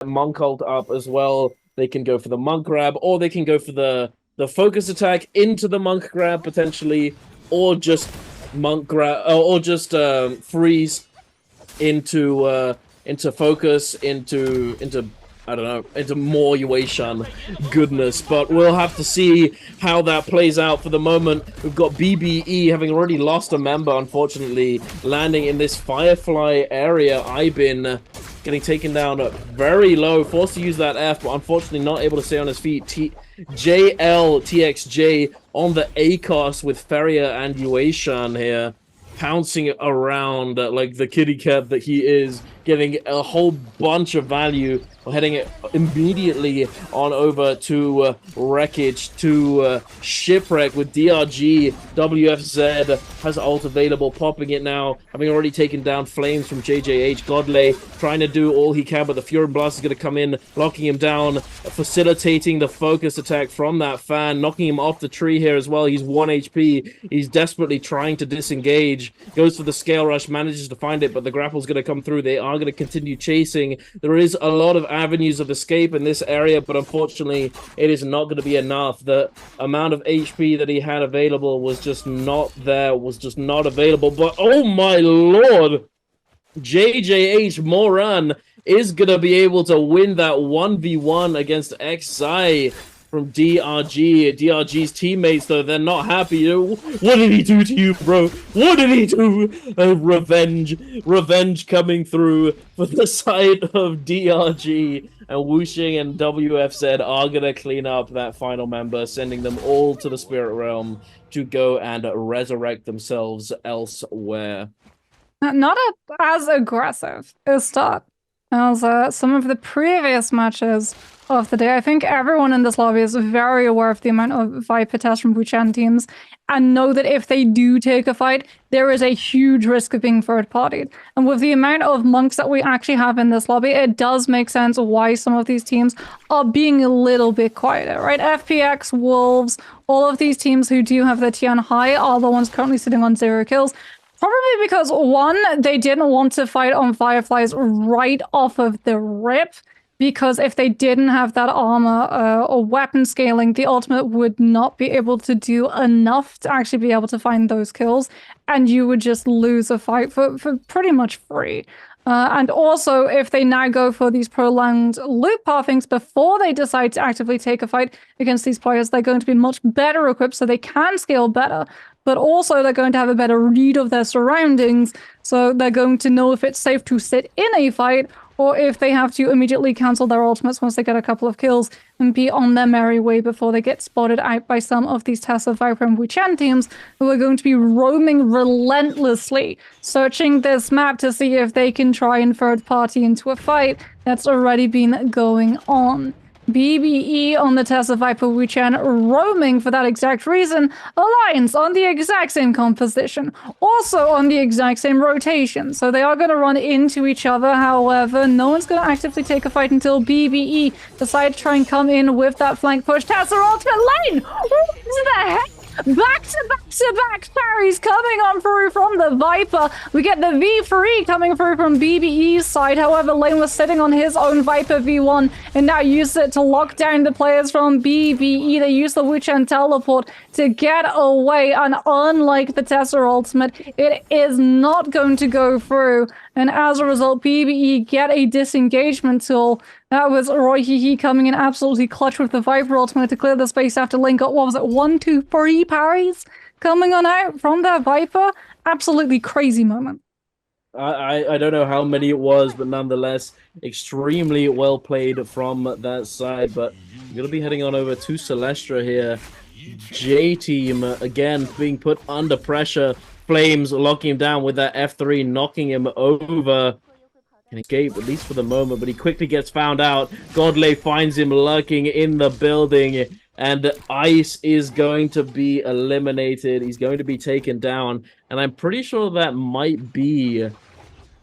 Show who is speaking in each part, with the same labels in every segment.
Speaker 1: Monk ult up as well. They can go for the Monk grab, or they can go for the focus attack into the Monk grab potentially, or just Monk grab, or just freeze into focus into I don't know, into more Yueshan goodness, but we'll have to see how that plays out. For the moment, we've got BBE having already lost a member, unfortunately, landing in this Firefly area. Ibin getting taken down very low, forced to use that F, but unfortunately not able to stay on his feet. JLTXJ on the ACOS with Feria and Yueshan here, pouncing around like the kitty cat that he is, getting a whole bunch of value, heading immediately on over to Wreckage, to Shipwreck with DRG. WFZ has ult available, popping it now, having already taken down Flames from JJH. Godley trying to do all he can, but the Fury Blast is going to come in, locking him down, facilitating the focus attack from that fan, knocking him off the tree here as well. He's 1 HP. He's desperately trying to disengage, goes for the Scale Rush, manages to find it, but the grapple's going to come through. They are going to continue chasing. There is a lot of avenues of escape in this area, but unfortunately it is not going to be enough. The amount of HP that he had available was just not there, was just not available. But oh my lord, JJH Moran is going to be able to win that 1v1 against XI from DRG. DRG's teammates, though, they're not happy. What did he do to you, bro? What did he do? Revenge coming through for the side of DRG. And Wuxing and WFZ are going to clean up that final member, sending them all to the Spirit Realm to go and resurrect themselves elsewhere.
Speaker 2: Not as aggressive a start as some of the previous matches of the day. I think everyone in this lobby is very aware of the amount of Viper tests from Wuchen teams and know that if they do take a fight, there is a huge risk of being third-partied. And with the amount of monks that we actually have in this lobby, it does make sense why some of these teams are being a little bit quieter, right? FPX, Wolves, all of these teams who do have the Tian high are the ones currently sitting on 0 kills. Probably because, one, they didn't want to fight on Fireflies right off of the rip, because if they didn't have that armor or weapon scaling, the ultimate would not be able to do enough to actually be able to find those kills, and you would just lose a fight for pretty much free. And also, if they now go for these prolonged loop pathings before they decide to actively take a fight against these players, they're going to be much better equipped so they can scale better. But also they're going to have a better read of their surroundings, so they're going to know if it's safe to sit in a fight or if they have to immediately cancel their ultimates once they get a couple of kills and be on their merry way before they get spotted out by some of these Tesla Viper and Wuchen teams who are going to be roaming relentlessly, searching this map to see if they can try and third party into a fight that's already been going on. BBE on the Tesla Viper Wuchen roaming for that exact reason. Alliance on the exact same composition, also on the exact same rotation. So they are going to run into each other. However, no one's going to actively take a fight until BBE decide to try and come in with that flank push. Tesla ultimate lane! What the heck? Back-to-back parries coming on through from the Viper. We get the V3 coming through from BBE's side. However, Lane was sitting on his own Viper V1 and now used it to lock down the players from BBE. They used the Wuchen teleport to get away, and unlike the Tesla ultimate, it is not going to go through. And as a result, BBE get a disengagement tool. That was Roy Hehe coming in absolutely clutch with the Viper ultimate to clear the space after Lane got, what was it, 1, 2, 3 parries coming on out from that Viper. Absolutely crazy moment.
Speaker 1: I don't know how many it was, but nonetheless, extremely well played from that side. But I'm going to be heading on over to Celestra here. J-Team, again, being put under pressure. Flames locking him down with that F3, knocking him over. Can escape, at least for the moment, but he quickly gets found out. Godley finds him lurking in the building, and Ice is going to be eliminated. He's going to be taken down, and I'm pretty sure that might be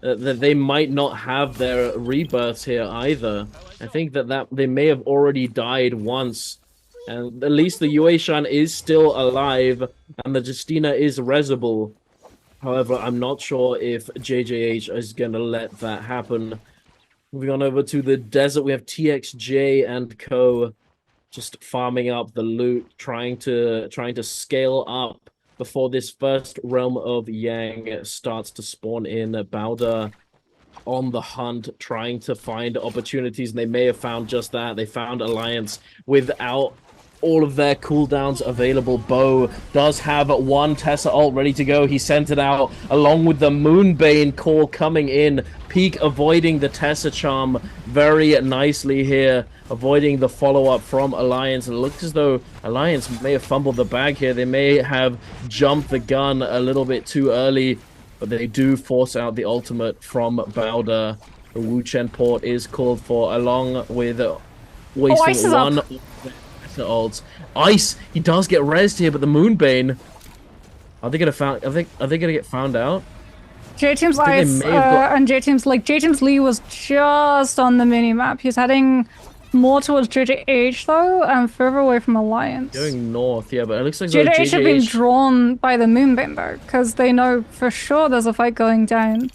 Speaker 1: that they might not have their rebirths here either. I think that they may have already died once, and at least the Yueshan is still alive, and the Justina is resable. However, I'm not sure if JJH is going to let that happen. Moving on over to the desert, we have TXJ and co. Just farming up the loot, trying to scale up before this first realm of Yang starts to spawn in. Bowder on the hunt, trying to find opportunities, and they may have found just that. They found Alliance without all of their cooldowns available. Bo does have one Tessa ult ready to go. He sent it out along with the Moonbane call coming in. Peak avoiding the Tessa charm very nicely here, avoiding the follow-up from Alliance. It looks as though Alliance may have fumbled the bag here. They may have jumped the gun a little bit too early, but they do force out the ultimate from Bowder. The Wu Chen port is called for, along with wasting one ults. Ice, he does get rezzed here, but the Moonbane, are they gonna get found out?
Speaker 2: J-Team's Ice and J-Team's Lee was just on the mini-map. He's heading more towards JJH though, and further away from Alliance.
Speaker 1: Going north, yeah, but it looks like
Speaker 2: JJH have been drawn by the Moonbane though, because they know for sure there's a fight going down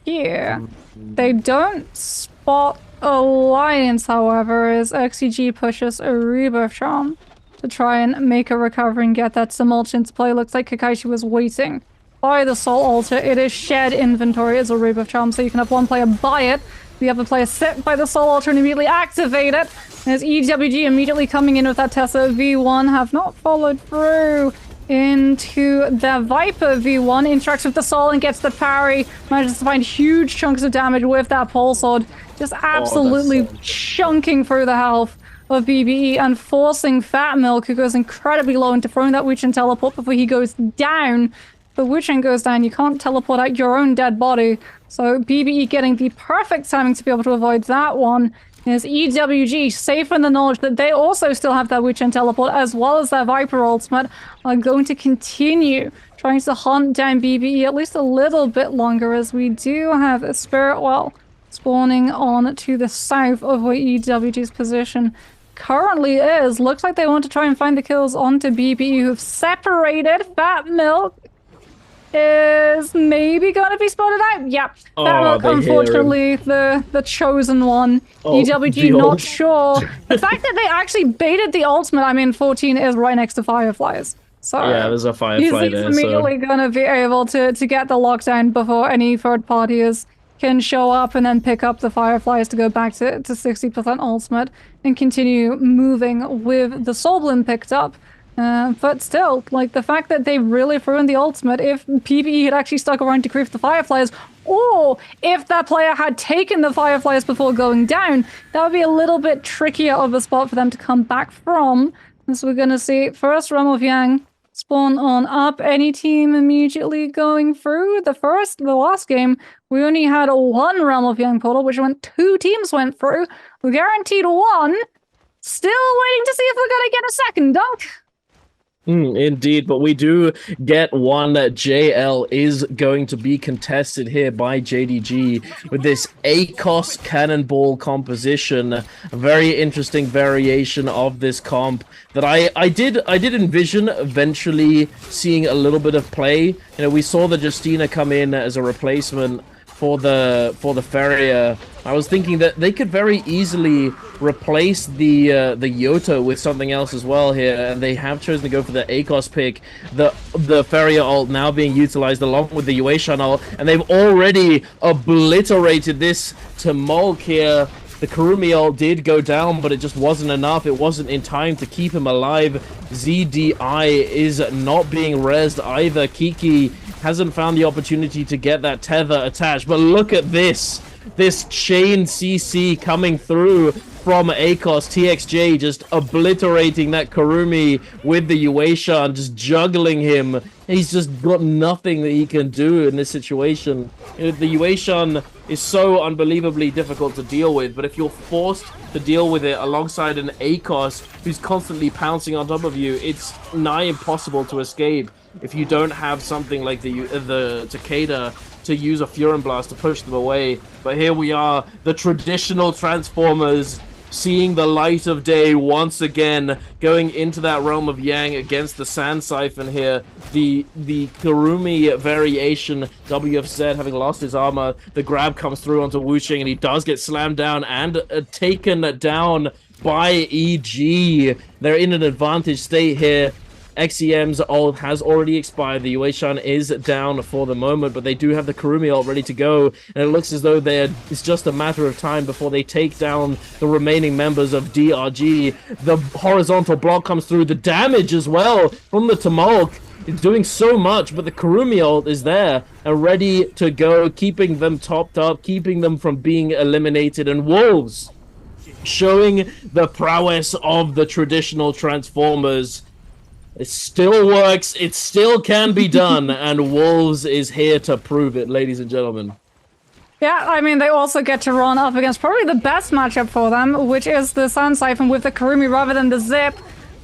Speaker 2: here. They don't spot Alliance, however, as XEG pushes a Rebirth Charm to try and make a recovery and get that simultaneous play. Looks like Kakaishi was waiting by the Soul Altar. It is shared inventory as a Rebirth Charm, so you can have one player buy it, the other player sit by the Soul Altar and immediately activate it. There's EWG immediately coming in with that Tessa. V1 have not followed through into the Viper. V1 interacts with the Soul and gets the parry. Manages to find huge chunks of damage with that Pole Sword. Just absolutely chunking through the health of BBE and forcing Fat Milk, who goes incredibly low, into throwing that Wuchen teleport before he goes down. The Wuchen goes down, you can't teleport out your own dead body. So BBE getting the perfect timing to be able to avoid that one. Is EWG, safe in the knowledge that they also still have that Wuchen teleport as well as their Viper ultimate, are going to continue trying to hunt down BBE at least a little bit longer, as we do have a Spirit Well spawning on to the south of where EWG's position currently is. Looks like they want to try and find the kills onto BBE, who've separated. Fat Milk is maybe going to be spotted out. Yep. Fat Milk, unfortunately, the chosen one. EWG not sure. The fact that they actually baited the ultimate, I mean, 14 is right next to Fireflies. So
Speaker 1: yeah, there's a Firefly there.
Speaker 2: He's immediately going to be able to get the lockdown before any third parties can show up and then pick up the Fireflies to go back to 60% ultimate and continue moving with the Soul Bloom picked up. But still, like, the fact that they really threw in the ultimate, if PvE had actually stuck around to grief the Fireflies, or if that player had taken the Fireflies before going down, that would be a little bit trickier of a spot for them to come back from. And so we're going to see first Realm of Yang spawn on up. Any team immediately going through. The last game, we only had one Realm of Yang portal, which two teams went through. We're guaranteed one. Still waiting to see if we're going to get a second dunk.
Speaker 1: Indeed, but we do get one. JL is going to be contested here by JDG with this ACOS Cannonball composition. A very interesting variation of this comp that I did envision eventually seeing a little bit of play. You know, we saw the Justina come in as a replacement for the Farrier. I was thinking that they could very easily replace the Yoto with something else as well here, and they have chosen to go for the ACOS pick. The Farrier ult now being utilized along with the Yueshan ult, and they've already obliterated this to Mulk here. The Kurumi ult did go down, but it just wasn't enough. It wasn't in time to keep him alive. ZDI is not being rezzed either. Kiki hasn't found the opportunity to get that tether attached, but look at this chain CC coming through from ACOS. TXJ just obliterating that Kurumi with the Yueshan, just juggling him. He's just got nothing that he can do in this situation. You know, the Yueshan is so unbelievably difficult to deal with, but if you're forced to deal with it alongside an ACOS who's constantly pouncing on top of you, it's nigh impossible to escape if you don't have something like the Takeda to use a Furin Blast to push them away. But here we are, the traditional Transformers seeing the light of day once again, going into that realm of Yang against the Sand Siphon here. The Kurumi variation, WFZ having lost his armor, the grab comes through onto Wuxing, and he does get slammed down and taken down by EG. They're in an advantage state here. XEM's ult has already expired. The Yueshan is down for the moment, but they do have the Kurumi ult ready to go, and it looks as though it's just a matter of time before they take down the remaining members of DRG. The horizontal block comes through, the damage as well from the Tumult. It's doing so much, but the Kurumi ult is there and ready to go, keeping them topped up, keeping them from being eliminated. And Wolves showing the prowess of the traditional Transformers. It still works, it still can be done, and Wolves is here to prove it, ladies and gentlemen.
Speaker 2: Yeah, I mean, they also get to run up against probably the best matchup for them, which is the Sand Siphon with the Kurumi rather than the Zip.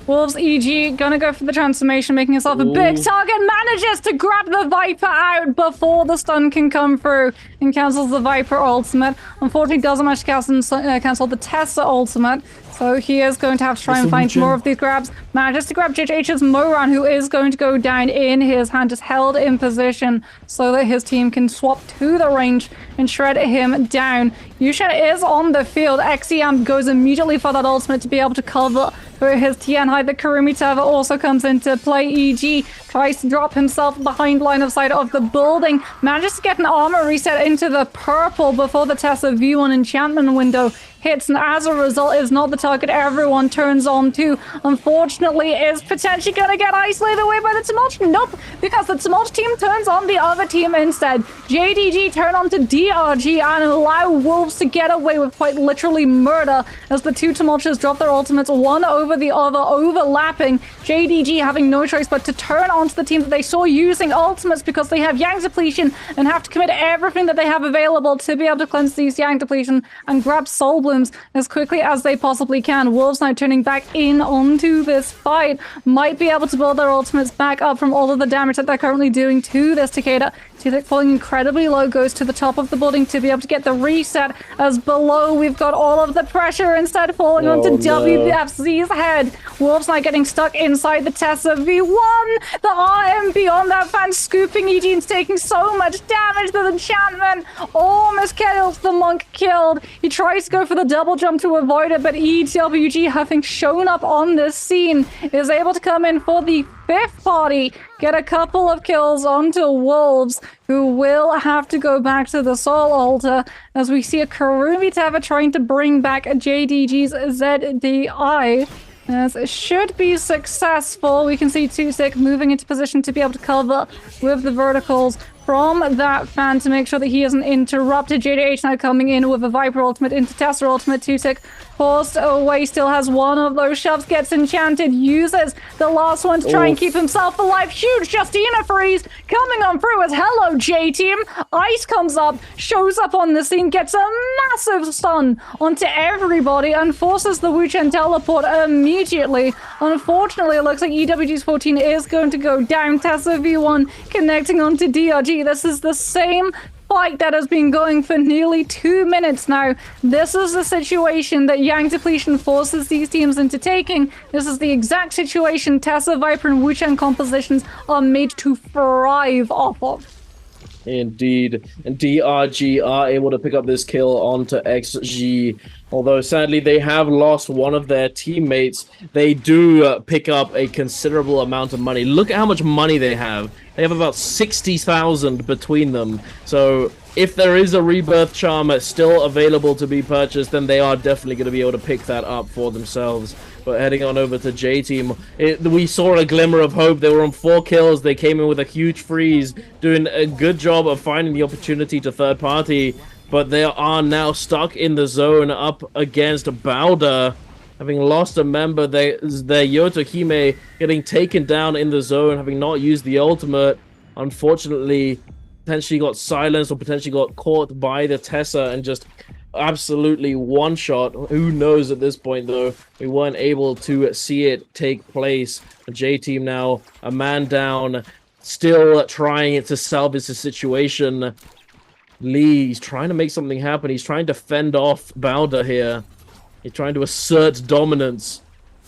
Speaker 2: Wolves EG gonna go for the transformation, making himself a big target, manages to grab the Viper out before the stun can come through and cancels the Viper ultimate. Unfortunately, doesn't manage to cancel the Tessa ultimate, so he is going to have to try and find more of these grabs. Manages to grab JH's Moran, who is going to go down in his hand, just held in position so that his team can swap to the range and shred him down. Yusha is on the field. XEM goes immediately for that ultimate to be able to cover for his Tianhai. The Kurumi Tower also comes into play. EG tries to drop himself behind line of sight of the building. Manages to get an armor reset into the purple before the Tessa V1 enchantment window hits, and as a result is not the target everyone turns on to. Unfortunately, is potentially going to get isolated away by the Tumult. Nope, because the Tumult team turns on the other team instead. JDG turn on to DRG and allow Wolves to get away with quite literally murder as the two Tumultuous drop their ultimates one over the other, overlapping. JDG having no choice but to turn onto the team that they saw using ultimates because they have Yang depletion and have to commit everything that they have available to be able to cleanse these Yang depletion and grab Soul Blooms as quickly as they possibly can. Wolves now turning back in onto this fight. Might be able to build their ultimates back up from all of the damage that they're currently doing to this Takeda. T-Thick falling incredibly low, goes to the top of the building to be able to get the reset, as below we've got all of the pressure instead falling onto WFZ's head. Wolves now getting stuck inside the Tessa V1. The RM beyond that fan scooping Eugene's taking so much damage. The enchantment almost kills the monk killed. He tries to go for the double jump to avoid it, but EWG, having shown up on this scene, is able to come in for the fifth party, get a couple of kills onto Wolves, who will have to go back to the Soul Altar, as we see a Kurumi Tava trying to bring back JDG's ZDI. As it should be successful. We can see Tusik moving into position to be able to cover with the verticals from that fan to make sure that he isn't interrupted. JDH now coming in with a Viper ultimate into Tessa ultimate. Tusik forced away, still has one of those shoves, gets enchanted, uses the last one to try and keep himself alive. Huge Justina freeze coming on through as hello J-Team. Ice comes up, shows up on the scene, gets a massive stun onto everybody and forces the Wuchen teleport immediately. Unfortunately, it looks like EWG's 14 is going to go down. Tessa V1 connecting onto DRG. This is the same fight that has been going for nearly 2 minutes now. This is the situation that Yang depletion forces these teams into taking. This is the exact situation Tessa, Viper, and Wuchen compositions are made to thrive off of.
Speaker 1: Indeed. And DRG are able to pick up this kill onto XG. Although, sadly, they have lost one of their teammates. They do pick up a considerable amount of money. Look at how much money they have. They have about 60,000 between them. So, if there is a rebirth charm still available to be purchased, then they are definitely going to be able to pick that up for themselves. But heading on over to J-Team, we saw a glimmer of hope. They were on 4 kills. They came in with a huge freeze, doing a good job of finding the opportunity to third party. But they are now stuck in the zone up against Bowder. Having lost a member, their Yotohime getting taken down in the zone, having not used the ultimate. Unfortunately, potentially got silenced or potentially got caught by the Tessa and just absolutely one shot. Who knows at this point, though? We weren't able to see it take place. J-Team now a man down, still trying to salvage the situation. Lee, he's trying to make something happen. He's trying to fend off Bowder here. He's trying to assert dominance.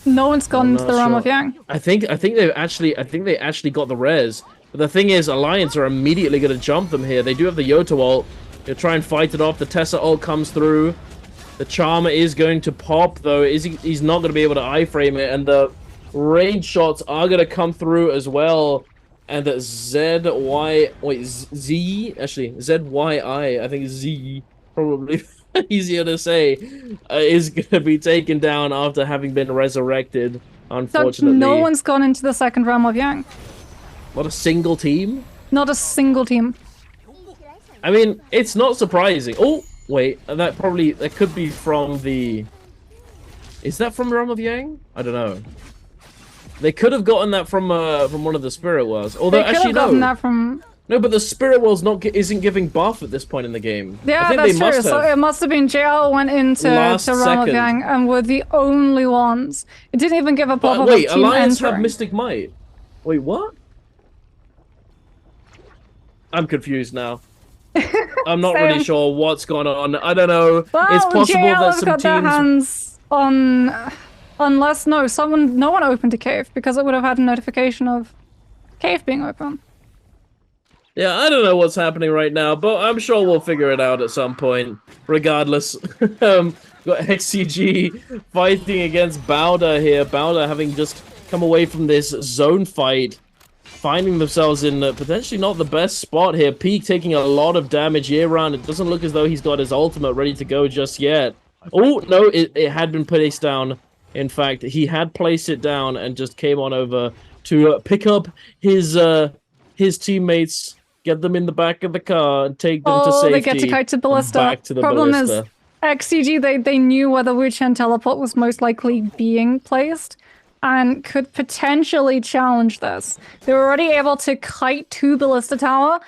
Speaker 2: No one's gone into the realm of Yang.
Speaker 1: I think they actually got the res. But the thing is, Alliance are immediately going to jump them here. They do have the Yoto ult. They'll try and fight it off. The Tessa ult comes through. The Charmer is going to pop, though. He's not going to be able to iframe it. And the range shots are going to come through as well. And that ZYI, I think Z, probably easier to say, is going to be taken down after having been resurrected, unfortunately.
Speaker 2: So no one's gone into the second realm of Yang.
Speaker 1: Not a single team?
Speaker 2: Not a single team.
Speaker 1: I mean, it's not surprising. Oh, wait, that could be from the... Is that from the realm of Yang? I don't know. They could have gotten that from one of the Spirit Worlds. Although, actually, no.
Speaker 2: That from...
Speaker 1: No, but the Spirit World's isn't giving buff at this point in the game.
Speaker 2: Yeah, that's true. So it must have been JL went into Realm of Yang and were the only ones. It didn't even give a buff of
Speaker 1: wait,
Speaker 2: team
Speaker 1: Alliance
Speaker 2: entering.
Speaker 1: have Mystic Might. Wait, what? I'm confused now. I'm not really sure what's going on. I don't know.
Speaker 2: Well,
Speaker 1: it's possible
Speaker 2: JL
Speaker 1: that
Speaker 2: have
Speaker 1: some
Speaker 2: got their
Speaker 1: teams...
Speaker 2: hands on... Unless, no one opened a cave, because it would have had a notification of cave being open.
Speaker 1: Yeah, I don't know what's happening right now, but I'm sure we'll figure it out at some point, regardless. Got XCG fighting against Bowder here. Bowder having just come away from this zone fight, finding themselves in potentially not the best spot here. Peak taking a lot of damage year round. It doesn't look as though he's got his ultimate ready to go just yet. Oh, no, it had been placed down. In fact, he had placed it down and just came on over to pick up his teammates, get them in the back of the car, and take them to safety.
Speaker 2: They get to kite to Ballista.
Speaker 1: Back to the
Speaker 2: Problem
Speaker 1: Ballista.
Speaker 2: is, XCG, they knew where the Wuchen teleport was most likely being placed and could potentially challenge this. They were already able to kite to Ballista Tower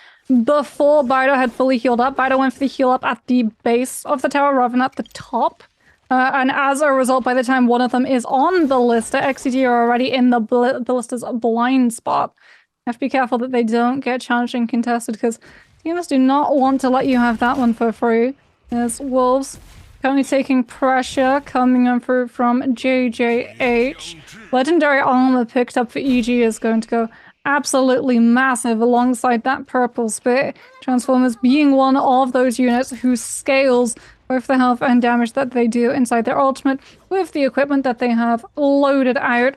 Speaker 2: before Bido had fully healed up. Bido went for the heal up at the base of the tower rather than at the top. And as a result, by the time one of them is on Ballista, XCG are already in the Ballista's blind spot. You have to be careful that they don't get challenged and contested, because teams do not want to let you have that one for free. There's Wolves currently taking pressure coming on through from JJH. Legendary armor picked up for EG is going to go absolutely massive alongside that purple spit. Transformers being one of those units who scales both the health and damage that they do inside their ultimate with the equipment that they have loaded out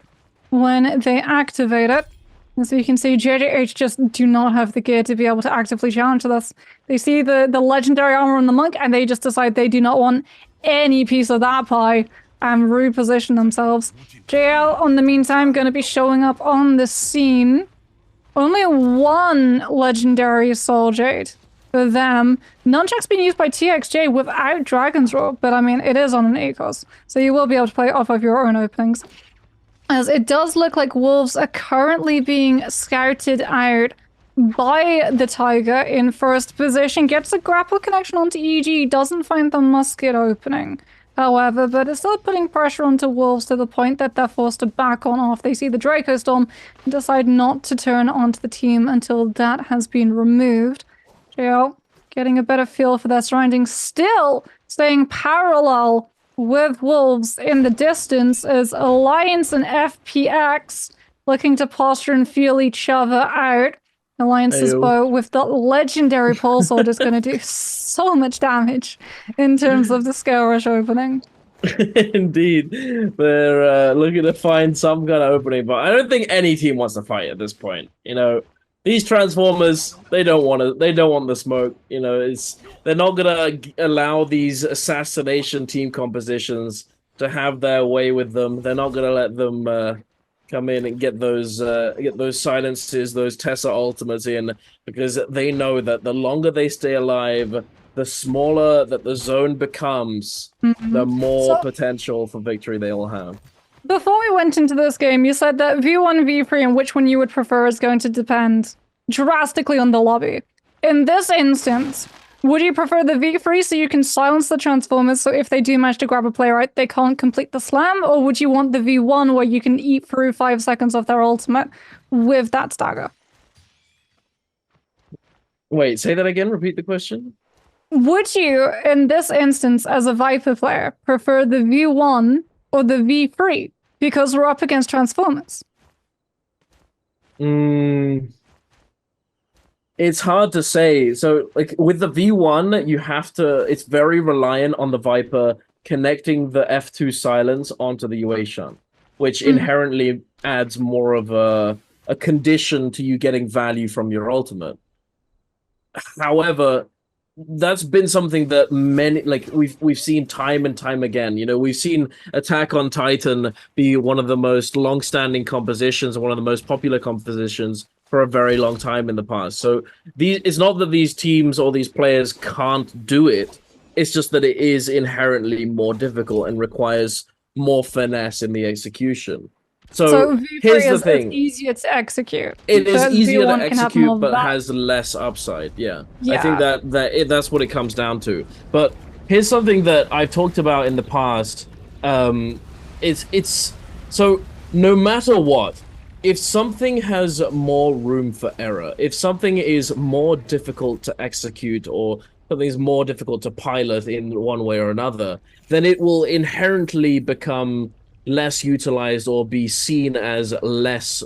Speaker 2: when they activate it. And so you can see JJH just do not have the gear to be able to actively challenge this. They see the legendary armor on the monk and they just decide they do not want any piece of that pie and reposition themselves. JL, on the meantime, going to be showing up on the scene. Only one legendary Soul Jade for them. Nunchuck's been used by TXJ without Dragon's Roar, but I mean, it is on an ACOS, so you will be able to play off of your own openings. As it does look like Wolves are currently being scouted out by the Tiger in first position. Gets a grapple connection onto EG, doesn't find the musket opening, however, but it's still putting pressure onto Wolves to the point that they're forced to back on off. They see the Draco Storm and decide not to turn onto the team until that has been removed. JL getting a better feel for their surroundings, still staying parallel with Wolves in the distance as Alliance and FPX looking to posture and feel each other out. Alliance's bow with the legendary Pulse Sword is going to do so much damage in terms of the Scale Rush opening.
Speaker 1: Indeed. They're looking to find some kind of opening, but I don't think any team wants to fight at this point. You know, these Transformers, they don't want the smoke. You know, they're not gonna allow these assassination team compositions to have their way with them. They're not gonna let them come in and get those silences, those Tessa ultimates in, because they know that the longer they stay alive, the smaller that the zone becomes, the more potential for victory they will have.
Speaker 2: Before we went into this game, you said that V1, V3, and which one you would prefer is going to depend drastically on the lobby. In this instance, would you prefer the V3 so you can silence the Transformers, so if they do manage to grab a player out, they can't complete the slam? Or would you want the V1 where you can eat through 5 seconds of their ultimate with that stagger?
Speaker 1: Wait, say that again, repeat the question.
Speaker 2: Would you, in this instance, as a Viper player, prefer the V1 or the V3? Because we're up against Transformers.
Speaker 1: It's hard to say. So, like, with the V1, you have to... It's very reliant on the Viper connecting the F2 silence onto the Yuashan, which inherently adds more of a condition to you getting value from your ultimate. However, that's been something that many, like, we've seen time and time again. You know, we've seen Attack on Titan be one of the most long-standing compositions and one of the most popular compositions for a very long time in the past. So it's not that these teams or these players can't do it. It's just that it is inherently more difficult and requires more finesse in the execution. So here's the thing.
Speaker 2: It's easier to execute.
Speaker 1: It is easier to execute, but has less upside. Yeah. I think that's what it comes down to. But here's something that I've talked about in the past. It's so no matter what, if something has more room for error, if something is more difficult to execute or something is more difficult to pilot in one way or another, then it will inherently become less utilized or be seen as less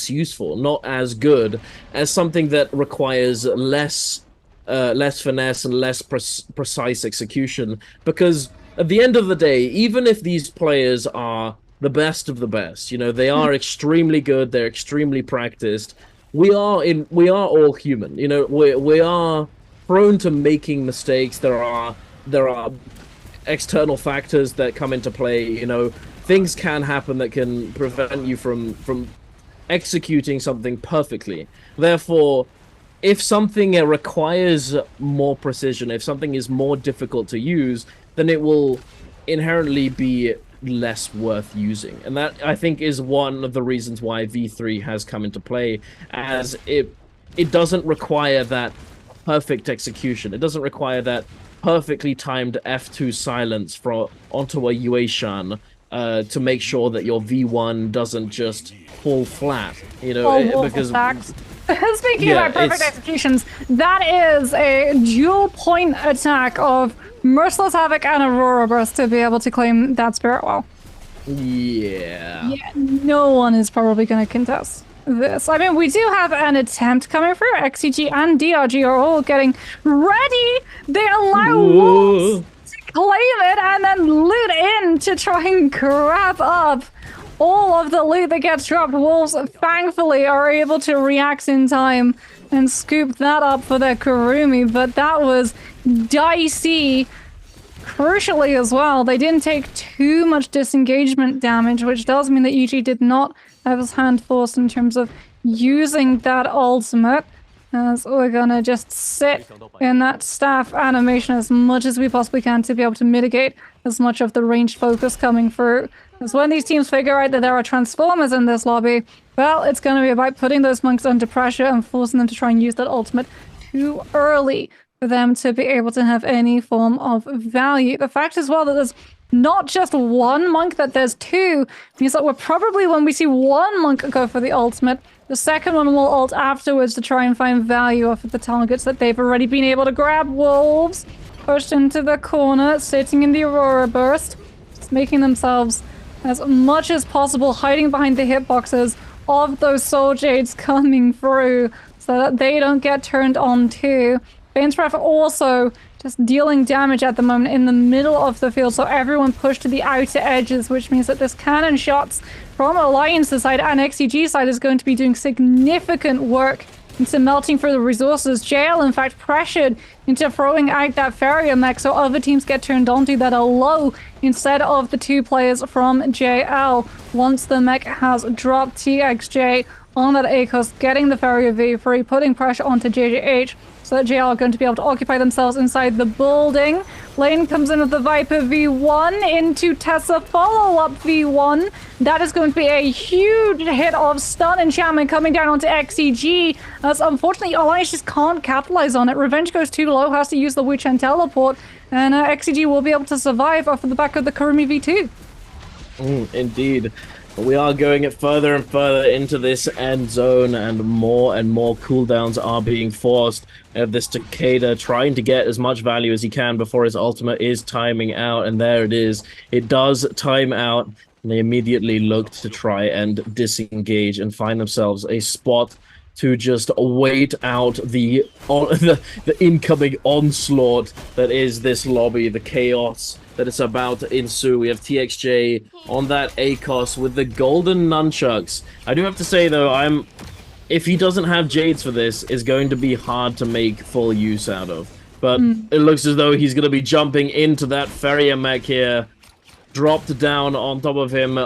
Speaker 1: useful, not as good as something that requires less finesse and less precise execution. Because at the end of the day, even if these players are the best of the best, you know, they are extremely good, they're extremely practiced, we are all human. You know, we are prone to making mistakes. There are external factors that come into play. You know, things can happen that can prevent you from executing something perfectly. Therefore, if something requires more precision, if something is more difficult to use, then it will inherently be less worth using. And that, I think, is one of the reasons why V3 has come into play, as it doesn't require that perfect execution. It doesn't require that perfectly timed F2 silence onto a Yuashan to make sure that your V1 doesn't just fall flat, you know, because...
Speaker 2: Speaking about perfect executions, that is a dual point attack of Merciless Havoc and Aurora Burst to be able to claim that Spirit Well.
Speaker 1: Yeah,
Speaker 2: no one is probably going to contest this. I mean, we do have an attempt coming through. XCG and DRG are all getting ready. They allow Wolves to claim it and then loot in to try and grab up all of the loot that gets dropped. Wolves, thankfully, are able to react in time and scoop that up for their Kurumi, but that was dicey. Crucially as well, they didn't take too much disengagement damage, which does mean that EG did not have his hand forced in terms of using that ultimate, as we're gonna just sit in that staff animation as much as we possibly can to be able to mitigate as much of the ranged focus coming through. Because when these teams figure out that there are Transformers in this lobby, well, it's going to be about putting those monks under pressure and forcing them to try and use that ultimate too early for them to be able to have any form of value. The fact as well that there's not just one monk, that there's two, means that we're probably, when we see one monk go for the ultimate, the second one will ult afterwards to try and find value off of the targets that they've already been able to grab. Wolves pushed into the corner, sitting in the Aurora Burst, just making themselves as much as possible hiding behind the hitboxes of those Soul Jades coming through so that they don't get turned on too. Bane's Breath also just dealing damage at the moment in the middle of the field, so everyone pushed to the outer edges, which means that this cannon shots from Alliance's side and XCG side is going to be doing significant work into melting through the resources. JL, in fact, pressured into throwing out that Farrier mech so other teams get turned onto that are low instead of the two players from JL. Once the mech has dropped, TXJ on that ACOS, getting the Farrier V3, putting pressure onto JJH so that JL are going to be able to occupy themselves inside the building. Lane comes in with the Viper V1 into Tessa follow-up V1. That is going to be a huge hit of stun enchantment coming down onto XCG, as unfortunately Alliance just can't capitalize on it. Revenge goes too low, has to use the Wuchen teleport, and XCG will be able to survive off of the back of the Kurumi V2.
Speaker 1: Indeed. But we are going it further and further into this end zone, and more cooldowns are being forced. This Takeda trying to get as much value as he can before his ultimate is timing out, and there it is. It does time out, and they immediately look to try and disengage and find themselves a spot to just wait out the incoming onslaught that is this lobby, the chaos that is about to ensue. We have TXJ on that ACOS with the golden nunchucks. I do have to say, though, if he doesn't have Jades for this, it's going to be hard to make full use out of. But it looks as though he's going to be jumping into that Farrier mech here, dropped down on top of him,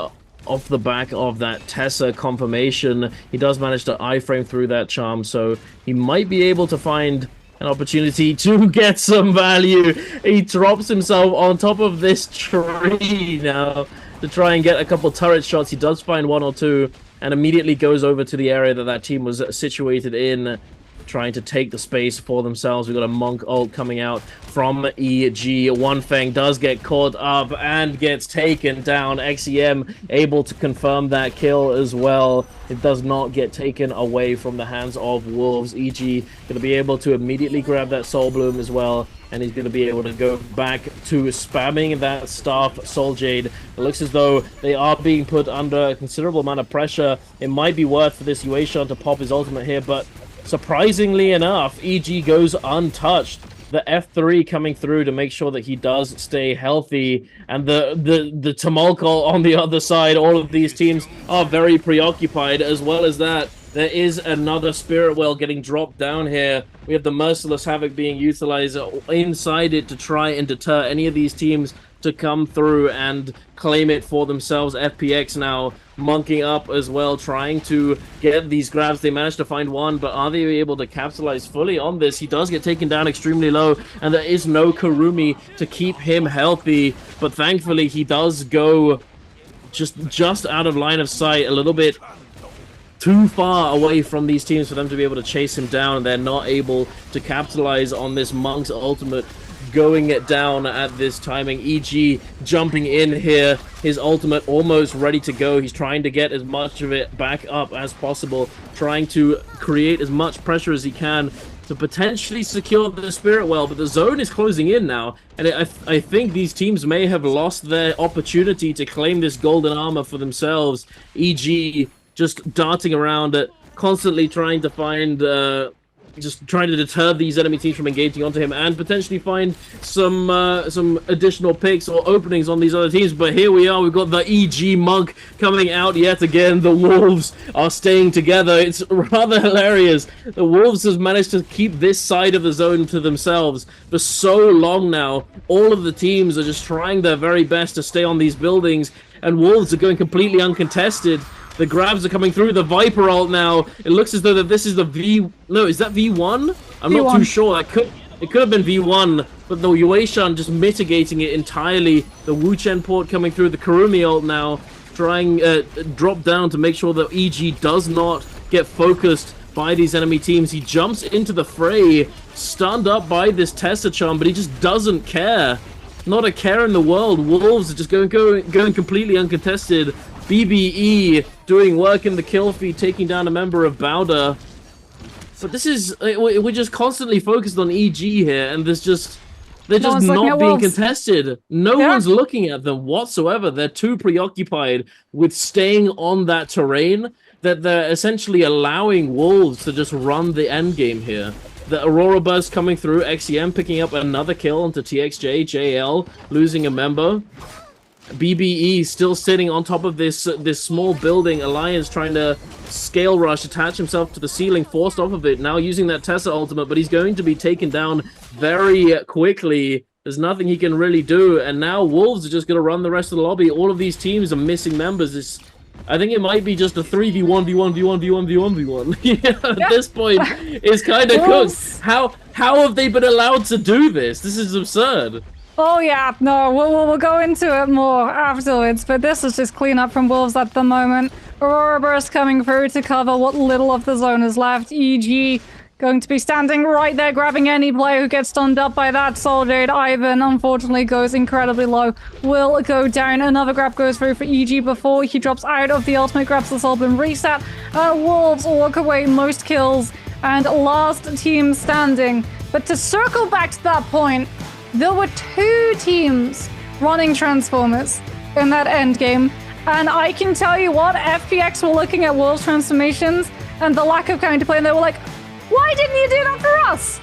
Speaker 1: off the back of that Tessa confirmation. He does manage to iframe through that charm, so he might be able to find an opportunity to get some value. He drops himself on top of this tree now to try and get a couple turret shots. He does find one or two and immediately goes over to the area that team was situated in, trying to take the space for themselves. We've got a Monk ult coming out from EG. One Fang does get caught up and gets taken down. XEM able to confirm that kill as well. It does not get taken away from the hands of Wolves. EG going to be able to immediately grab that Soul Bloom as well, and he's going to be able to go back to spamming that Staff Soul Jade. It looks as though they are being put under a considerable amount of pressure. It might be worth for this Yueshan to pop his ultimate here, but surprisingly enough, EG goes untouched. The F3 coming through to make sure that he does stay healthy, and the Tumulco on the other side. All of these teams are very preoccupied. As well as that, there is another Spirit Well getting dropped down here. We have the Merciless Havoc being utilized inside it to try and deter any of these teams to come through and claim it for themselves. FPX now monking up as well, trying to get these grabs. They managed to find one, but are they able to capitalize fully on this? He does get taken down extremely low, and there is no Kurumi to keep him healthy, but thankfully he does go just out of line of sight, a little bit too far away from these teams for them to be able to chase him down. They're not able to capitalize on this Monk's ultimate going it down at this timing. EG jumping in here, his ultimate almost ready to go. He's trying to get as much of it back up as possible, trying to create as much pressure as he can to potentially secure the Spirit Well, but the zone is closing in now, and I think these teams may have lost their opportunity to claim this golden armor for themselves. EG just darting around, constantly trying to find just trying to deter these enemy teams from engaging onto him and potentially find some additional picks or openings on these other teams. But here we are, we've got the EG Monk coming out yet again. The Wolves are staying together. It's rather hilarious. The Wolves has managed to keep this side of the zone to themselves for so long now. All of the teams are just trying their very best to stay on these buildings, and Wolves are going completely uncontested. The grabs are coming through. The Viper ult now. It looks as though that this is the V... No, is that V1? I'm not too sure. It could have been V1, but the Yueshan just mitigating it entirely. The Wuchen port coming through. The Kurumi ult now trying drop down to make sure that EG does not get focused by these enemy teams. He jumps into the fray, stunned up by this Tessa charm, but he just doesn't care. Not a care in the world. Wolves are just going completely uncontested. BBE doing work in the kill feed, taking down a member of Bowder. But this is... We're just constantly focused on EG here, and they're just not being contested. No one's looking at them whatsoever. They're too preoccupied with staying on that terrain that they're essentially allowing Wolves to just run the end game here. The Aurora Burst coming through, XEM picking up another kill onto TXJ, JL losing a member. BBE still sitting on top of this small building. Alliance trying to scale rush, attach himself to the ceiling, forced off of it. Now using that Tessa ultimate, but he's going to be taken down very quickly. There's nothing he can really do, and now Wolves are just going to run the rest of the lobby. All of these teams are missing members. I think it might be just a 3v1, v1, v1, v1, v1, v1. At this point, it's kind of cooked. How have they been allowed to do this? This is absurd.
Speaker 2: Oh yeah, no, we'll go into it more afterwards, but this is just cleanup from Wolves at the moment. Aurora Burst coming through to cover what little of the zone is left. EG going to be standing right there, grabbing any player who gets stunned up by that Soul Jade. Ivan, unfortunately, goes incredibly low. Will go down. Another grab goes through for EG before he drops out of the ultimate, grabs the Soul Bloom reset. Wolves walk away, most kills, and last team standing. But to circle back to that point, there were 2 teams running Transformers in that end game. And I can tell you what, FPX were looking at Wolves transformations and the lack of counterplay, and they were like, why didn't you do that for us?